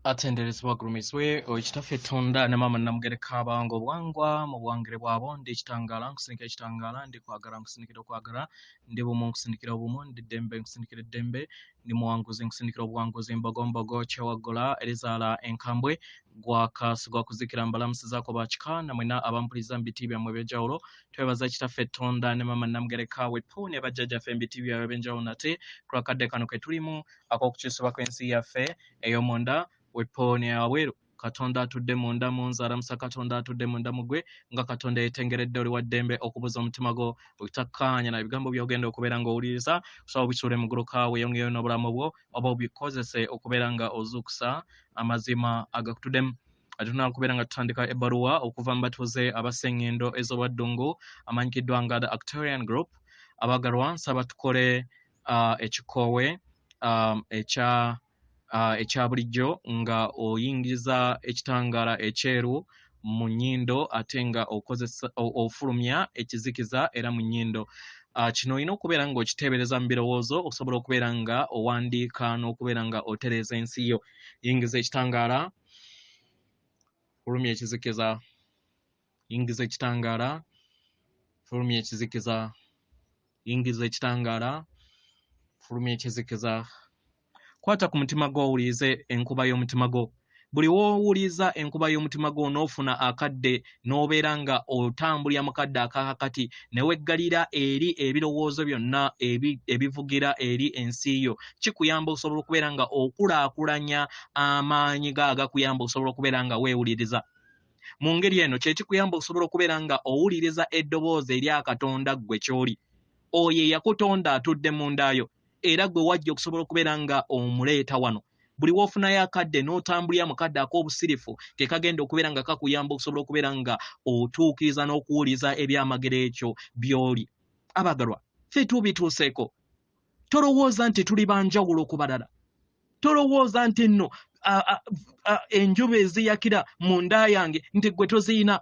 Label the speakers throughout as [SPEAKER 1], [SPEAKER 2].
[SPEAKER 1] Atenderezebwa gurumiswe ekitaffe Tonda ne mama namugereka abango bwangwa mu bwangere bwabo ndi ekitangala nkusindikira ekitangala ndi kwagala nkusindikira okwagala ndi bumu nkusindikira obumu ndi ddembe nkusindikira eddembe ndi muwanguzi nkusindikira obuwanguzi mbogombogo kyewaggula erizaala enkambwe gwakasigwa kuzikira mbalamusizaako bakika namwena abampuliriza mu biti byammwe eby'enjawulo twebaza ekitaffe Tonda ne mama namugereka wepo ne bajjajjaffe mu biti byabwe eby'enjawulo nate kulakadde kano ke tulimu ak'okukyusibwa kw'ensi yaffe ey'omunda wepone awero Katonda atudde munda munzala musa Katonda atudde munda mugwe nga Katonda yetengeredde oli waddembe okubuza omutima gwo otakkaanya na ebigambo by'ogenda okubeera nga owuliriza kusobola obisuule mu guluka weyongeyo n'obulamu bwo oba obikozese okubeera nga ozuukusa amazima agakutudemu atunala okubeera nga tutandika ebbaluwa okuva mu batuuze aba Sengendo ez'obwa Ddungu amanyikiddwa nga the Actorian Group abagalwa nsaba tukole ekikoowe ekya bulijjo nga oyingiza ekitangala ekyeru mu nnyindo ate nga okozesa ofulumya ekizikiza era mu nnyindo kino olina okubeera nga okiteebereza mu birowoozo osobola okubeera nga owandiika n'okubeera nga otereeza ensi yo yingiza ekitangala fulumya ekizikiza yingiza ekitangala fulumya ekizikiza yingiza ekitangala fulumya ekizikiza kwata ku mutima gwo owulirize enkuba y'omutima gwo buli w'owuliza enkuba y'omutima gwo n'ofuna akadde n'obeera nga otambulira mu kadde akakati ne weggalira eri ebirowoozo byonna ebivugira eri ensi yo kikuyamba osobola okubeera nga okulaakulanya amaanyi agakuyamba osobola okubeera nga weewuliriza mu ngeri eno kye kikuyamba osobola okubeera nga owuliriza eddoboozi erya Katonda ggwe ky'oli oyo eyakutonda atudde mundaayo era gwe wajja okusobola okubeera nga omuleeta wano buli w'ofunayo akadde n'otambulira mu kadde ak'obusirifu ke kagenda okubeera nga kakuyamba okusobola okubeera nga otuukiriza n'okuwuliza ebyamagero ekyo by'oli abagalwa ffe tubituuseeko tolowooza nti tuli banjawulo ku balala tolowooza nti nno enjuba eziyakira mu nda yange nti gwe toziyina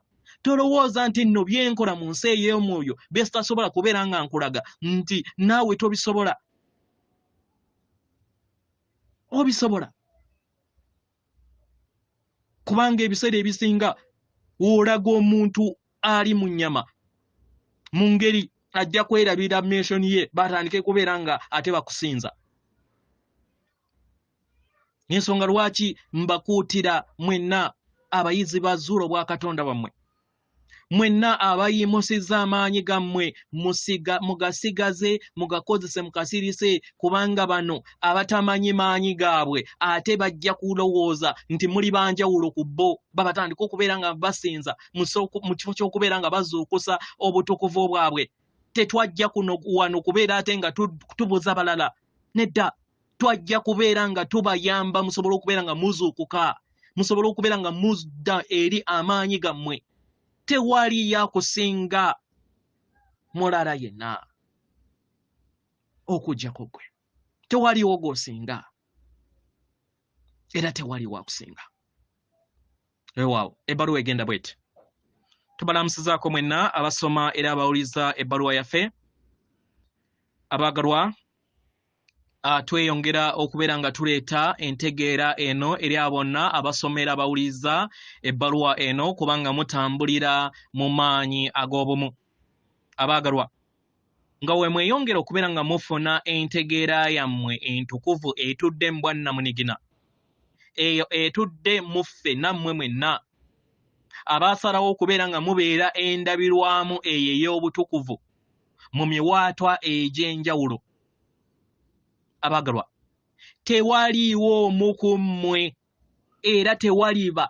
[SPEAKER 1] tolowooza nti nno byenkola mu nsi ey'omwoyo bye sitasobola kubeera nga nkulaga nti naawe tobisobola obisobola kubanga ebiseera ebisinga olaga omuntu ali mu nnyama mu ngeri ajja kwerabira mention ye batandike kubeera nga ate bakusinza n'ensonga lwaki mbakuutira mwenna abayizi ba zuulo bwa Katonda bammwe mwenna abayimusizza amaanyi gammwe mugasigaze mugakozese mukasirise kubanga bano abatamanyi maanyi gaabwe ate bajja kulowooza nti muli banjawulo ku bo babatandika okubeera nga basinza mu kifo ky'okubeera nga bazuukusa obutukuvu bwabwe tetwajja kuno wano kubeera ate nga tubuza balala nedda twajja kubeera nga tubayamba musobole okubeera nga muzuukuka musobole okubeera nga muzda eri amaanyi gammwe tewali yakusinga mulala yenna okujjako gwe tewaliwo gw'osinga era tewali wakusinga ewaawo ebbaluwa egenda bweti tubalamusizaako mwenna abasoma era abawuliza ebbaluwa yaffe abaagalwa tweyongera okubeera nga tuleeta entegeera eno eri abonna abasomera abawuliza ebbaluwa eno kubanga mutambulira mu maanyi ag'obumu abaagalwa nga we mweyongera okubeera nga mufuna entegeera yammwe entukuvu etudde mu bwannamunigina eyo etudde muffe nammwe mwenna abaasalawo okubeera nga mubeera endabirwamu eyo ey'obutukuvu mu miwaatwa egy'enjawulo abaagalwa tewaliiwo omu ku mmwe era tewaliba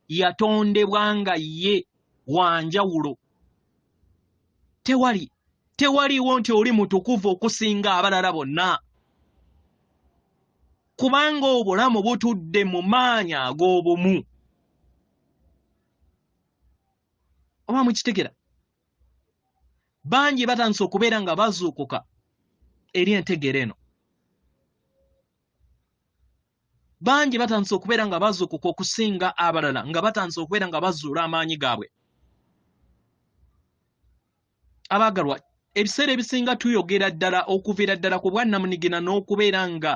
[SPEAKER 1] yatondebwa nga ye wanjawulo tewaliiwo nti oli mutukuvu okusinga abalala bonna kubanga obulamu butudde mu maanyi ag'obumu oba mukitegera bangi batandise okubeera nga bazuukuka eri entegeera eno bangi batandise okubeera nga bazuukuka okusinga abalala nga batandise okubeera nga bazuula amaanyi gaabwe abaagalwa ebiseera ebisinga tuyogera ddala okuviira ddala ku bwannamunigina n'okubeera nga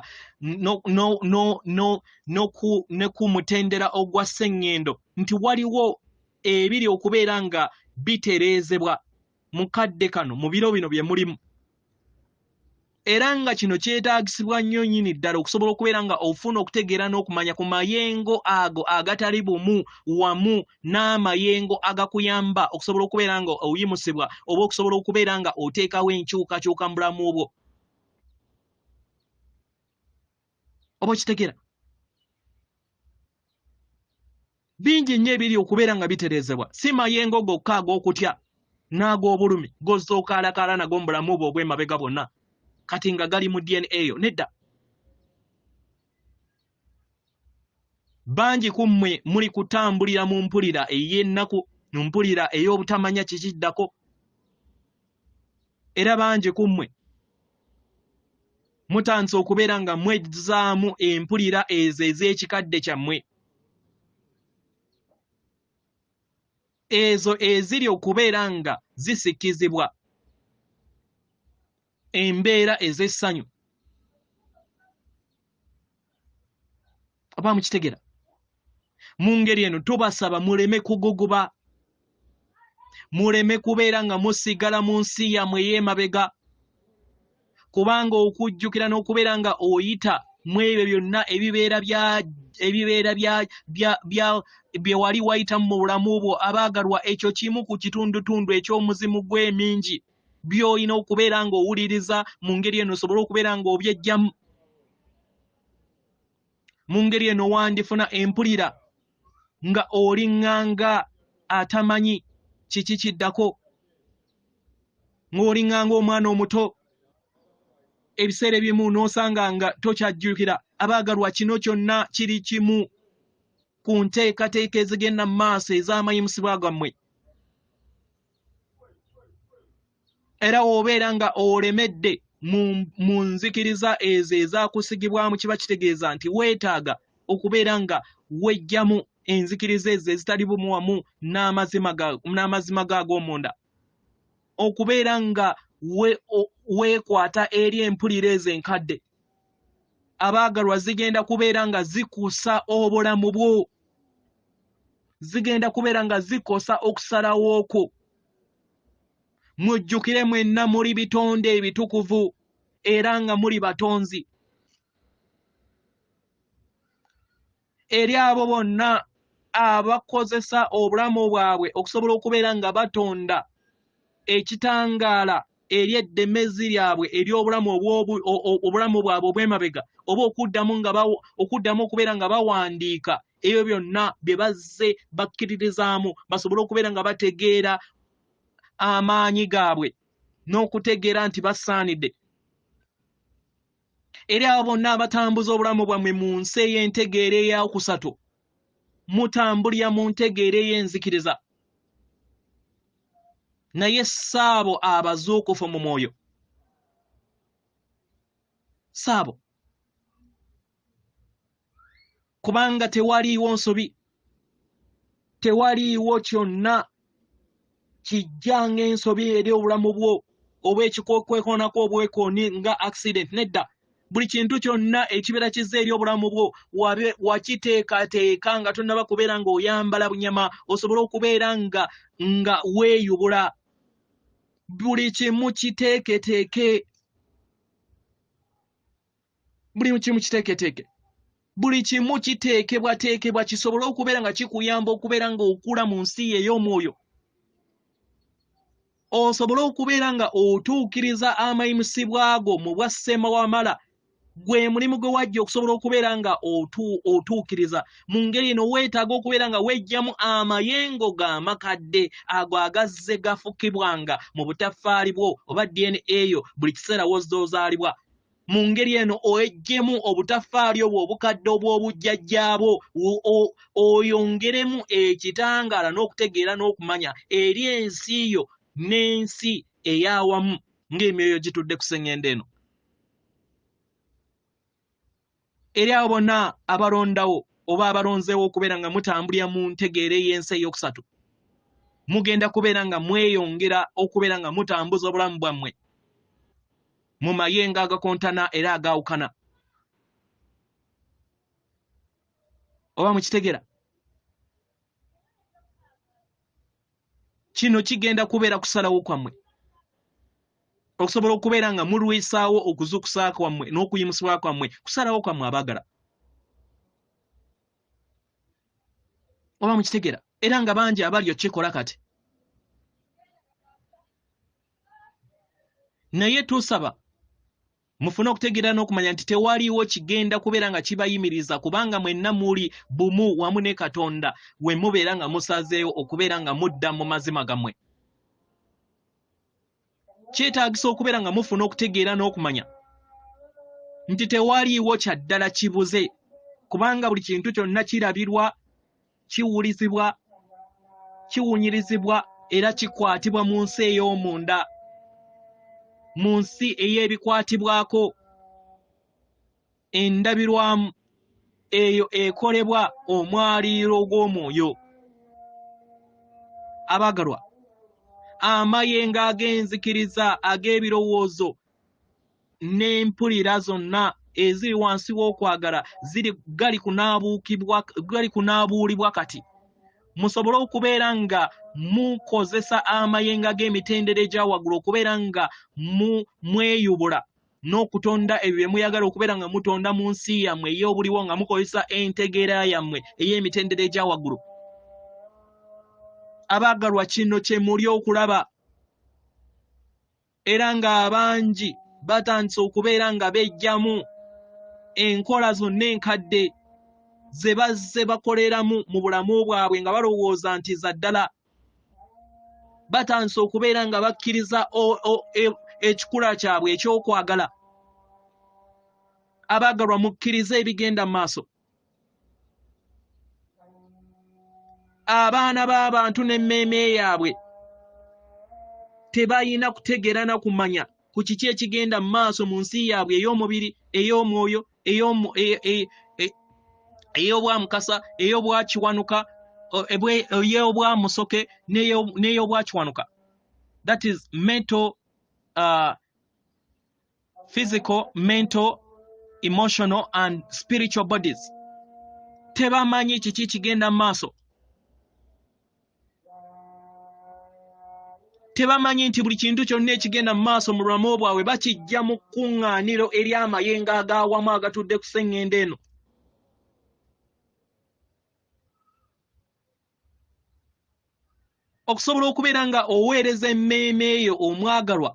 [SPEAKER 1] ne ku mutendera ogwa Sengendo nti waliwo ebiri okubeera nga bitereezebwa mu kadde kano mu biro bino bye mulimu. Era nga kino kyetaagisibwa nnyo nnyini ddala okusobola okubeera nga ofuna okutegeera n'okumanya ku mayengo ago agatali bumu wamu n'amayengo agakuyamba okusobola okubeera nga oyimusibwa oba okusobola okubeera nga oteekawo enkyukakyuka mu bulamu bwo. Oba okitegeera? Bingi nnyo ebiri okubeera nga bitereezebwa, si mayengo gokka ag'okutya n'ag'obulumi gozza okaalakaala nago mu bulamu bwo obw'emabega bwonna kati nga gali mu DNA yo. Nedda. Bangi ku mmwe muli kutambulira mu mpulira ey'ennaku, mu mpulira ey'obutamanya kikiddako. Era bangi ku mmwe mutandise okubeera nga mwejjuzaamu empulira ezo ez'ekikadde kyammwe. Ezo eziri okubeera nga zisikizibwa embeera ez'essanyu. Oba mukitegera? Mu ngeri eno tubasaba muleme kuguguba, muleme kubeera nga musigala mu nsi yammwe ey'emabega, kubanga okujjukira n'okubeera nga oyita mu ebyo byonna ebibeera bye wali wayitamu mu bulamu bwo abaagalwa, ekyo kimu ku kitundutundu eky'omuzimu gw'emingi by'olina okubeera ng'owuliriza mu ngeri eno osobole okubeera ng'obyejjamu. Mu ngeri eno wandifuna empulira nga oliŋŋanga atamanyi kiki kiddako, ng'oliŋŋanga omwana omuto. Ebiseera ebimu n'osanga nga tokyajjukira. Abaagalwa, kino kyonna kiri kimu ku nteekateeka ezigenda mu maaso ez'amayimusibwa gammwe. Era obeera nga olemedde mu nzikiriza ezo ezaakusigibwamu, kiba kitegeeza nti weetaaga okubeera nga wejjamu enzikiriza ezo ezitali bumu wamu n'amazima g'ag'omunda, okubeera nga weekwata eri empulira ezo enkadde. Abaagalwa, zigenda kubeera nga zikusa obulamu bwo, zigenda kubeera nga zikosa okusalawo kwo. Mujjukire mwenna muli bitonde ebitukuvu era nga muli batonzi. Eri abo bonna abakozesa obulamu bwabwe okusobola okubeera nga batonda ekitangaala eri eddemezi lyabwe ery'obulamu bwabwe obw'emabega, oba okuddamu okubeera nga bawandiika ebyo byonna bye bazze bakkiririzaamu, basobole okubeera nga bategeera amaanyi gaabwe n'okutegeera nti basaanidde. Eri abo bonna abatambuza obulamu bwammwe mu nsi ey'entegeera ey'okusatu, mutambulira mu ntegeera ey'enzikiriza, naye saabo abazuukufu mu mwoyo. Saabo. Kubanga tewaliiwo nsobi, tewaliiwo kyonna kijja ng'ensobi eri obulamu bwo oba ekikwekoonako obwekooni nga accident. Nedda. Buli kintu kyonna ekibeera kizza eri obulamu bwo wakiteekateeka nga tonnaba kubeera ng'oyambala bunyama, osobole okubeera nga weeyubula. Buli kimu kiteeketeeke. Buli kimu kiteeketeeke. Buli kimu kiteekebwateekebwa kisobole okubeera nga kikuyamba okubeera ng'okula mu nsi ey'omwoyo. Osobole okubeera nga otuukiriza amayimusibwa ago mu bwa Ssemawamala, gwe mulimu gwe wajja okusobola okubeera nga otuukiriza. Mu ngeri eno weetaaga okubeera nga wejjamu amayengo g'amakadde ago agazze gafukibwanga mu butaffaali bwo oba DNA yo buli kiseera wozaalibwa. Mu ngeri eno owejjemu obutaffaali obwo obukadde obw'obujjajjaabo, oyongeremu ekitangaala n'okutegeera n'okumanya eri ensi yo n'ensi ey'awamu ng'emyoyo gitudde ku Sengendo eno. Eri abo bonna abalondawo oba abalonzeewo okubeera nga mutambulira mu ntegeera ey'ensi ey'okusatu, mugenda kubeera nga mweyongera okubeera nga mutambuza obulamu bwammwe mu mayengo agakontana era agaawukana. Oba mukitegera? Kino kigenda kubeera kusalawo kwammwe okusobola okubeera nga mulwisaawo okuzukusa kwammwe n'okuyimusibwa kwammwe, kusalawo kwammwe abaagala. Oba mukitegera? Era nga bangi abali okikola kati. Naye tusaba mufune okutegeera n'okumanya nti tewaliwo kigenda kubeera nga kibayimiriza, kubanga mwenna muli bumu wamu ne Katonda we mubeera nga musazeewo okubeera nga mudda mu mazima gammwe. Kyetaagisa okubeera nga mufuna okutegeera n'okumanya nti tewaliwo kyaddala kibuze, kubanga buli kintu kyonna kirabirwa, kiwulizibwa, kiwunyirizibwa era kikwatibwa mu nsi ey'omunda, mu nsi ey'ebikwatibwako. Endabirwamu eyo ekolebwa omwaliiro gw'omwoyo. Abaagalwa, amayengo ag'enzikiriza ag'ebirowoozo n'empulira zonna eziri wansi w'okwagala gali kunaabuulibwa kati. Musobole okubeera nga mukozesa amayengo ag'emitendera egya waggulu okubeera nga mweyubula n'okutonda ebyo bye muyagala okubeera nga mutonda mu nsi yammwe ey'obuliwo nga mukozesa entegeera yammwe ey'emitendera egya waggulu. Abaagalwa, kino kye muli okulaba, era nga abangi batandise okubeera nga bejjamu enkola zonna enkadde ze bazze bakoleramu mu bulamu bwabwe nga balowooza nti za ddala. Batandise okubeera nga bakkiriza ekikula kyabwe ekyokwagala. Abaagalwa, mukkirize ebigenda mu maaso. Abaana b'abantu n'emmeeme yaabwe tebalina kutegeera na kumanya ku kiki ekigenda mu maaso mu nsi yaabwe ey'omubiri, ey'omwoyo, ey'obwamukasa, ey'obwakiwanuka, ey'obwamusoke n'ey'obwakiwanuka. That is mental, physical, mental, emotional and spiritual bodies. Tebamanyi kiki kigenda mu maaso. Tebamanyi nti buli kintu kyonna ekigenda mu maaso mu bulamu bwabwe bakijja mu kkuŋŋaaniro ery'amayengo ag'awamu agatudde ku Sengendo eno. Okusobola okubeera nga oweereza emmeeme eyo omwagalwa,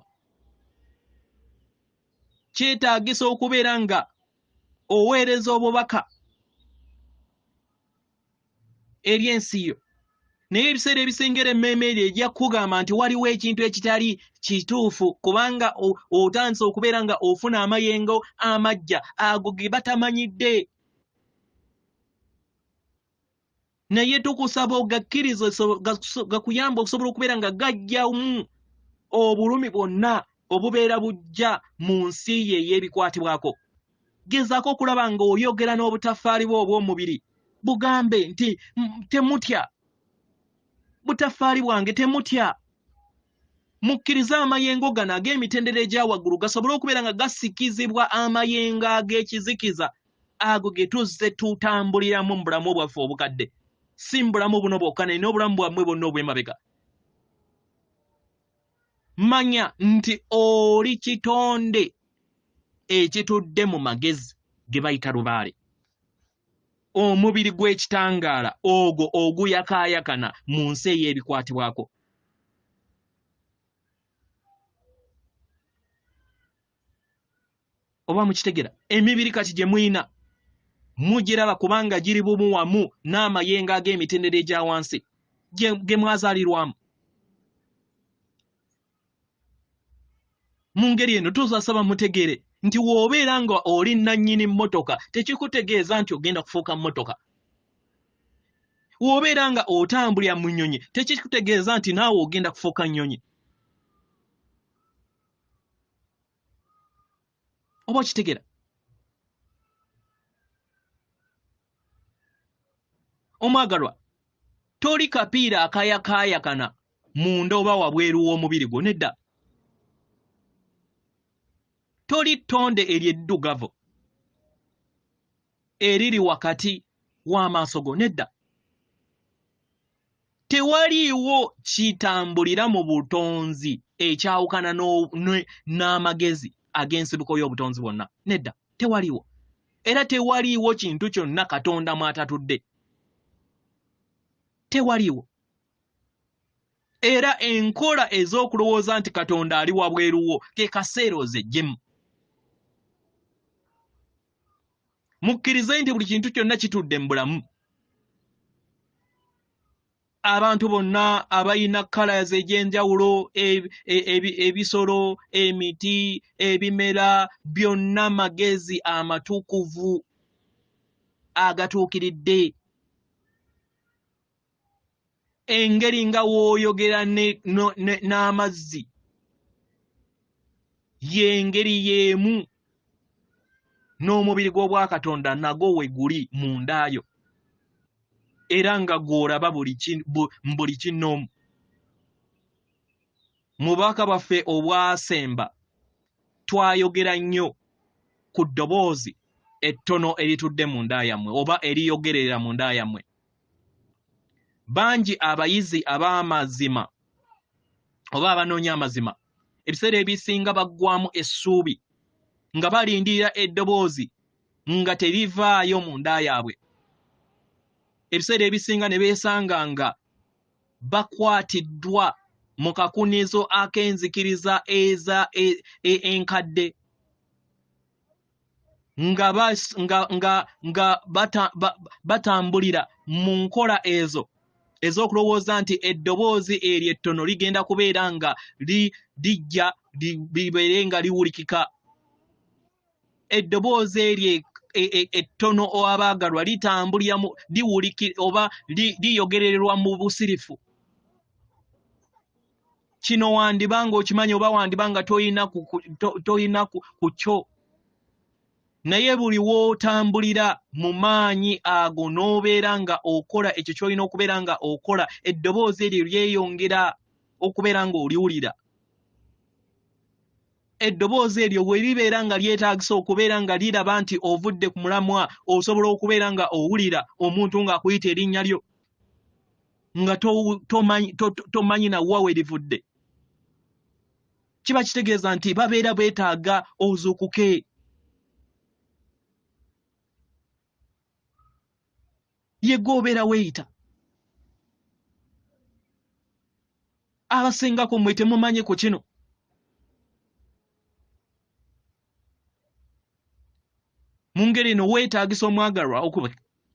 [SPEAKER 1] kyetaagisa okubeera nga oweereza obubaka eri ensi yo. Naye ebiseera ebisengera emmeeme eryo ejja kugamba nti waliwo ekintu ekitali kituufu, kubanga otandise okubeera nga ofuna amayengo amajja ago ge batamanyidde. Naye tukusaba ogakkirize gakuyamba okusobola okubeera nga gajjamu obulumi bwonna obubeera bujja mu nsi ye ey'ebikwatibwako. Gezaako okulaba nga oyogera n'obutaffaali bwo obw'omubiri, bugambe nti temutya, butaffaali bwange temutya. Mukkirize amayengo gano ag'emitendera egya waggulu gasobole okubeera nga gasikizibwa amayengo ag'ekizikiza ago ge tuzze tutambuliramu mu bulamu bwaffe obukadde, si mu bulamu buno bwokka naye n'obulamu bwammwe bwonna obw'emabega. Manya nti oli kitonde ekitudde mu magezi ge bayita Lubaale. Omubiri gw'ekitangaala ogwo oguyakaayakana mu nsi ey'ebikwatibwako. Oba mukitegera? Emibiri kati gye muyina mugiraba kubanga giri bumu wamu n'amayengo ag'emitendera egya wansi ge mwazaalirwamu. Mu ngeri eno tuzasaba mutegeere nti w'obeera nga oli nannyini mmotoka tekikutegeeza nti ogenda kufuuka mmotoka. W'obeera nga otambulira mu nnyonyi tekikutegeeza nti naawe ogenda kufuuka nnyonyi. Oba okitegeera? Omwagalwa, toli kapiira akayakaayakana munda oba wabweru w'omubiri gwo nedda. Toli ttonde eryeddugavu eriri wakati w'amaaso go nedda. Tewaliiwo kitambulira mu butonzi ekyawukana n'amagezi ag'ensibuko y'obutonzi bwonna nedda. Tewaliiwo. Era tewaliiwo kintu kyonna Katonda mwatatudde. Tewaliiwo. Era enkola ez'okulowooza nti Katonda ali wabweruwo ke kaseera ozeggyemu. Mukkirize nti buli kintu kyonna kitudde mu bulamu. Abantu bonna abayina colors egy'enjawulo, ebisolo, emiti, ebimera, byonna magezi amatukuvu agatuukiridde. Engeri nga w'oyogera n'amazzi y'engeri y'emu n'omubiri gw'obwa Katonda nagwo we guli mundaayo. Era nga gw'olaba buli kinoomu. Mubaka baffe obwasemba twayogera nnyo ku ddoboozi ettono eritudde mu nda yammwe oba eriyogerera mu nda yammwe. Bangi abayizi ab'amazima oba abanoonya amazima ebiseera ebisinga baggwamu essuubi nga balindirira eddoboozi nga terivaayo mu nda yaabwe. Ebiseera ebisinga ne beesanga nga bakwatiddwa mu kakunizo ak'enzikiriza enkadde nga batambulira mu nkola ezo ez'okulowooza nti eddoboozi eryo ettono ligenda kubeera nga lijja libeere nga liwulikika. Eddoboozi eryo ettono abaagalwa litambulira liwulikira oba liyogererwa mu busirifu. Kino wandibanga okimanyi oba wandibanga toyina ku kyo. Naye buli w'otambulira mu maanyi ago n'obeera nga okola ekyo ky'olina okubeera nga okola, eddoboozi eryo lyeyongera okubeera nga oliwulira. Eddoboozi eryo bwe libeera nga lyetaagisa okubeera nga liraba nti ovudde ku mulamwa, osobola okubeera nga owulira omuntu ng'akuyita erinnya lyo nga tomanyi nawa we livudde. Kiba kitegeeza nti babeera beetaaga ozuukuke. Ye gw'obeera weeyita. Abasingako mmwe temumanyi ku kino. Mu ngeri eno weetaagisa omwagalwa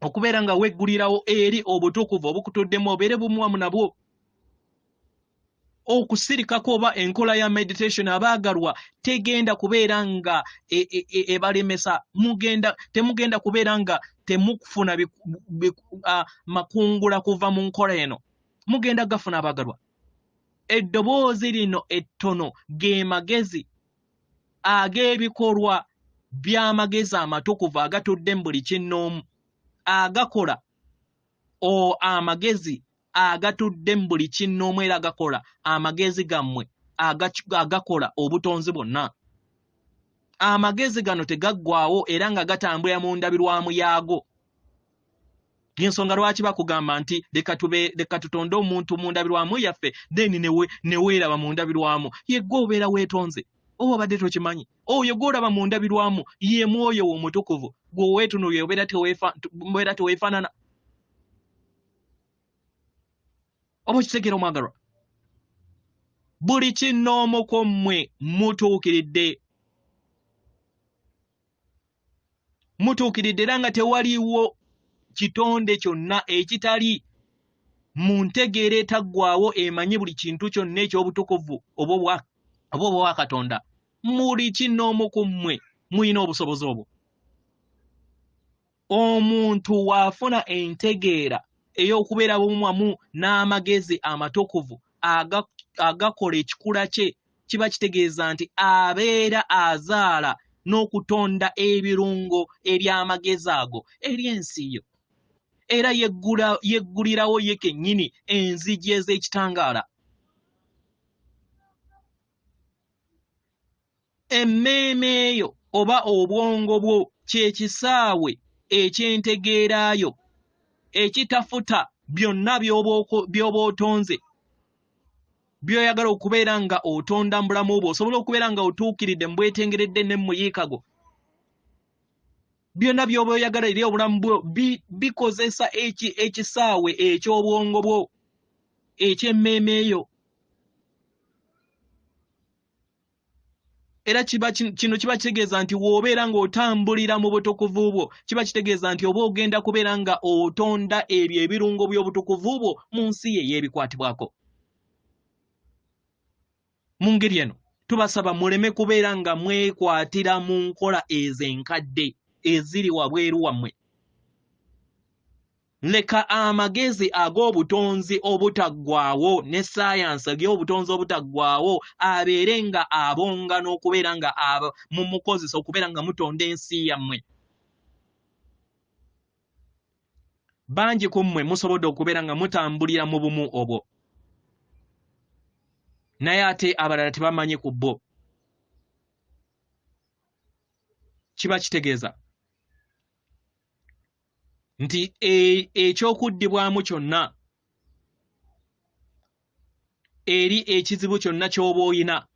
[SPEAKER 1] okubeera nga weggulirawo eri obutukuvu obukutuddemu obeere bumuwamu nabwo. Okusirikako oba enkola ya meditation abaagalwa tegenda kubeera nga ebalemesa. Temugenda kubeera nga temukufuna makungula kuva mu nkola eno. Mugenda gafuna abaagalwa. Eddoboozi lino ettono ge magezi ag'ebikolwa by'amagezi amatukuvu agatudde mu buli kinnoomu agakola amagezi agatudde mu buli kinnoomu era agakola amagezi gammwe agakola obutonzi bwonna. Amagezi gano tegaggwaawo era nga gatambulira mu ndabirwamu yaago. Y'ensonga lwaki bakugamba nti leka tutonde omuntu mu ndabirwamu yaffe then ne weeraba mu ndabirwamu. Ye gwe obeera weetonze oba obadde tokimanyi. Oyo gw'olaba mu ndabirwamu ye Mwoyo Omutukuvu gwe weetunuulira obeera teweefaanana. Oba okitegeera omwagalwa? Buli kinnoomu ku mmwe mutuukiridde. Mutuukiridde era nga tewaliiwo kitonde kyonna ekitali mu ntegeera etaggwaawo emanyi buli kintu kyonna eky'obutukuvu oba obwa Katonda. Muli kinnoomu ku mmwe muyina obusobozi obwo. Omuntu waafuna entegeera ey'okubeera bumwamu n'amagezi amatukuvu agakola ekikula kye, kiba kitegeeza nti abeera azaala n'okutonda ebirungo eby'amagezi ago eri ensi yo. Era yeggulirawo ye kennyini enzigi ez'ekitangaala. emmeeme eyo oba obwongo bwo kye kisaawe ekyentegeeraayo ekitafuta byonna by'oba otonze by'oyagala okubeera nga otonda mu bulamu bwo osobola okubeera nga otuukiridde mu bwetengeredde ne mu muyiika gwo byonna by'oba oyagala eri obulamu bwo bikozesa ekisaawe eky'obwongo bwo eky'emmeeme eyo. Era kino kiba kitegeeza nti w'obeera ng'otambulira mu butukuvu bwo kiba kitegeeza nti oba ogenda kubeera nga otonda ebyo ebirungo by'obutukuvu bwo mu nsi ye y'ebikwatibwako. Mu ngeri eno tubasaba muleme kubeera nga mwekwatira mu nkola ez'enkadde eziri wabweru wammwe. Leka amagezi ag'obutonzi obutaggwaawo ne saayansi ag'obutonzi obutaggwaawo abeere nga abonga n'okubeera nga mumukozesa okubeera nga mutonda ensi yammwe. Bangi ku mmwe musobodde okubeera nga mutambulira mu bumu obwo naye ate abalala tebamanyi ku bbo. Kiba kitegeeza nti ekyokuddibwamu kyonna eri ekizibu kyonna ky'oba oyina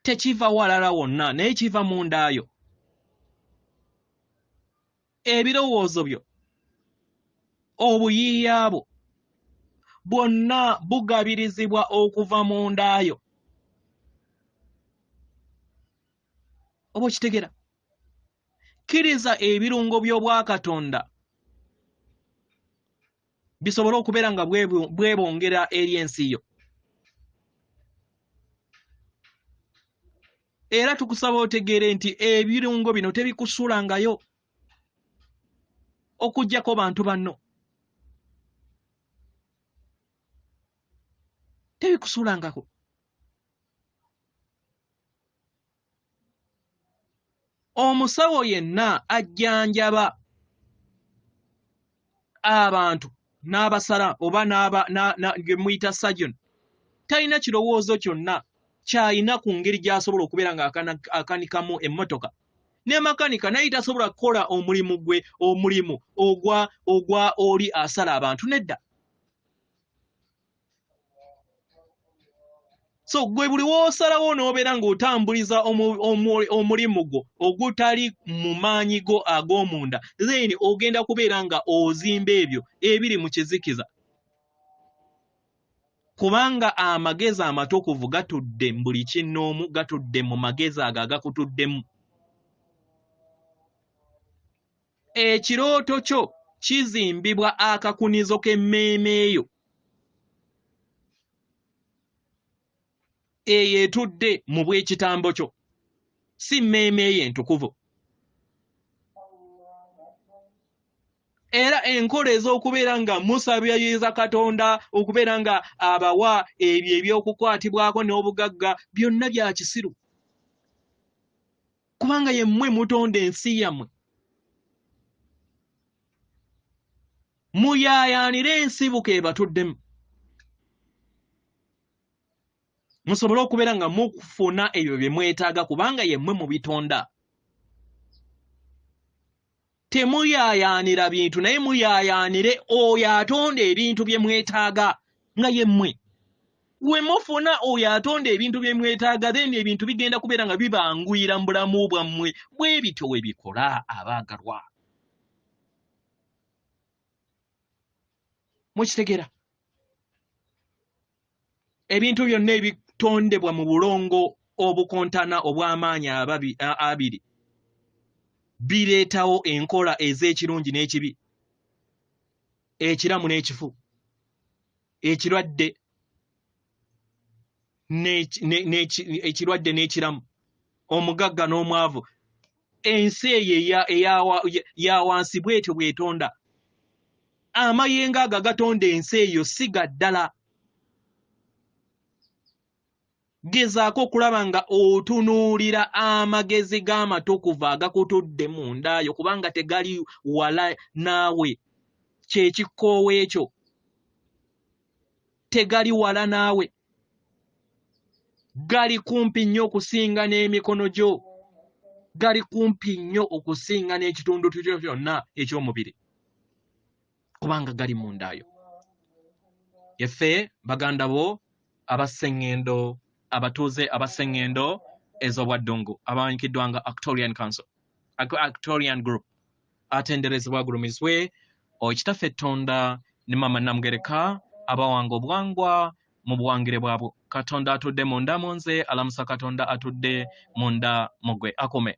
[SPEAKER 1] tekiva walala wonna naye kiva mu ndaayo. Ebirowoozo byo obuyiiya bwo bwonna bugabirizibwa okuva mu ndaayo. Oba okitegeera? Kkiriza ebirungo by'Obwakatonda bisobole okubeera nga bwebongera eri ensi yo. Era tukusaba otegeere nti ebirungo bino tebikusuulangayo okuggyako bantu banno. Tebikusuulangako. Omusawo yenna ajjanjaba abantu n'abasala oba ge muyita surgeon talina kirowoozo kyonna ky'alina ku ngeri gy'asobola okubeera nga akanikamu emmotoka. Ne makanika naye tasobola kukola omulimu ogwa oli asala abantu nedda. So gwe buli w'osalawo n'obeera ng'otambuliza omulimu gwo ogutali mu maanyi go ag'omunda then ogenda kubeera nga ozimba ebyo ebiri mu kizikiza. Kubanga amagezi amatukuvu gatudde mu buli kinnoomu, gatudde mu magezi ago agakutuddemu. Ekirooto kyo kizimbibwa akakunizo k'emmeeme eyo eyo etudde mu bw'ekitambo kyo, si mmeeme eyo entukuvu. Era enkola ez'okubeera nga musabiriza Katonda okubeera nga abawa ebyo eby'okukwatibwako n'obugagga byonna bya kisiru. Kubanga ye mmwe mutonda ensi yammwe. Muyaayaanire ensibuko ebatuddemu. Musobole okubeera nga mukufuna ebyo bye mwetaaga kubanga ye mmwe mu bitonda. Temuyaayaanira bintu naye muyaayaanire oyo atonda ebintu bye mwetaaga nga ye mmwe. We mufuna oyo atonda ebintu bye mwetaaga then ebintu bigenda kubeera nga bibanguyira mu bulamu bwammwe bwe bityo we bikola abaagalwa. Mukitegeera? Ebintu byonna ebitondebwa mu bulongo obukontana obw'amaanyi abiri bireetawo enkola ez'ekirungi n'ekibi, ekiramu n'ekifu, ekirwadde n'ekiramu, omugagga n'omwavu. Ensi eyo eya wansi bw'etyo bw'etonda. Amayengo ago agatonda ensi eyo si ga ddala. Gezaako okulaba nga otunuulira amagezi g'amatukuvu agakutudde mu ndaayo kubanga tegali wala naawe. Kye kikkoowe ekyo. Tegali wala naawe. gali kumpi nnyo okusinga n'emikono gyo, gali kumpi nnyo okusinga n'ekitundu kyo kyonna eky'omubiri, kubanga gali mundayo. Yeffe baganda bo abasengendo, abatuuze abasengendo ez'obwa Ddungu abawanyikiddwa nga Actorian Council, Actorian Group, atenderezebwa gulumizibwe Okitaffe Tonda ne Mama Namugereka abawanga obuwangwa mu buwangire bwabwe. Katonda atudde munda mu nze, alamusa Katonda atudde munda mu ggwe. Akome